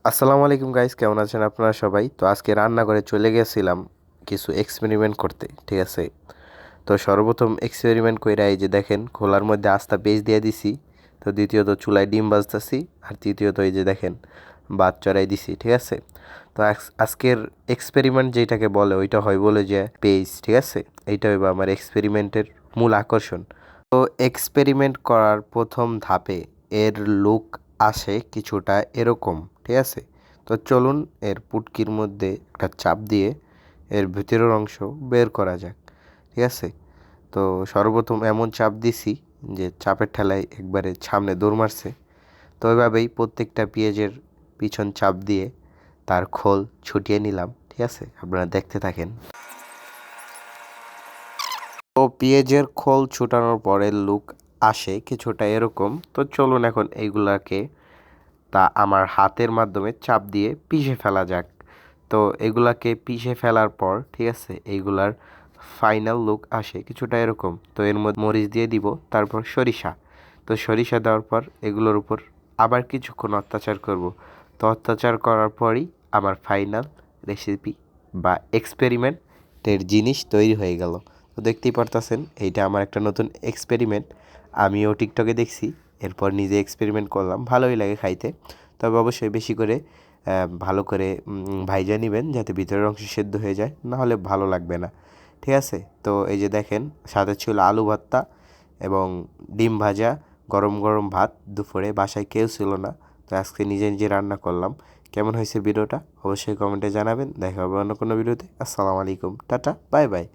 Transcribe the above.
আসসালামু আলাইকুম গাইস, কেমন আছেন আপনারা সবাই? তো আজকে রান্নাঘরে চলে গেছিলাম কিছু এক্সপেরিমেন্ট করতে, ঠিক আছে? তো সর্বপ্রথম এক্সপেরিমেন্ট কইরা এই যে দেখেন খোলার মধ্যে আস্তা পেঁচ দিয়ে দিছি। তো দ্বিতীয়ত চুলায় ডিম ভাজতেছি। আর তৃতীয়ত এই যে দেখেন ভাত চড়াই দিছি, ঠিক আছে? তো আজকের এক্সপেরিমেন্ট যেটাকে বলে ওইটা হয় বলে যে পেঁচ, ঠিক আছে? এইটা হইবা আমার এক্সপেরিমেন্টের মূল আকর্ষণ। তো এক্সপেরিমেন্ট করার প্রথম ধাপে এর লুক আসে কিছুটা এরকম, ঠিক আছে? তো চলুন এর পুটকির মধ্যে একটা চাপ দিয়ে এর ভিতরের অংশ বের করা যাক, ঠিক আছে? তো সর্বপ্রথম এমন চাপ দিছি যে চাপের ঠেলায় একবারে সামনে দৌড় মারছে। তো ওইভাবেই প্রত্যেকটা পেঁয়াজের পিছন চাপ দিয়ে তার খোল ছুটিয়ে নিলাম, ঠিক আছে? আপনারা দেখতে থাকেন। তো পেঁয়াজের খোল ছুটানোর পরে লুক আসে কিছুটা এরকম। তো চলুন এখন এইগুলাকে আমার হাতের মাধ্যমে চাপ দিয়ে পিষে ফেলা যাক। তো এগুলাকে পিষে ফেলার পর, ঠিক আছে, এইগুলার ফাইনাল লুক আসে কিছুটা এরকম। তো এর মধ্যে মরিচ দিয়ে দিব, তারপর সরিষা। তো সরিষা দেওয়ার পর এগুলোর উপর আবার কিছুক্ষণ অত্যাচার করব। তো অত্যাচার করার পরই আমার ফাইনাল রেসিপি বা এক্সপেরিমেন্টের জিনিস তৈরি হয়ে গেল। তো দেখতেই পারতেছেন এইটা আমার একটা নতুন এক্সপেরিমেন্ট। আমিও টিকটকে দেখছি, এরপর নিজে এক্সপেরিমেন্ট করলাম, ভালোই লাগে খাইতে। তবে অবশ্যই বেশি করে ভালো করে ভাইজা নেবেন যাতে ভিতরের অংশ সেদ্ধ হয়ে যায়, না হলে ভালো লাগবে না, ঠিক আছে? তো এই যে দেখেন সাথে ছিল আলু ভর্তা এবং ডিম ভাজা, গরম গরম ভাত। দুপুরে বাসায় কেউ ছিল না, তো আজকে নিজে নিজে রান্না করলাম। কেমন হয়েছে ভিডিওটা অবশ্যই কমেন্টে জানাবেন। দেখা হবে অন্য কোনো ভিডিওতে। আসসালামু আলাইকুম, টাটা, বাই বাই।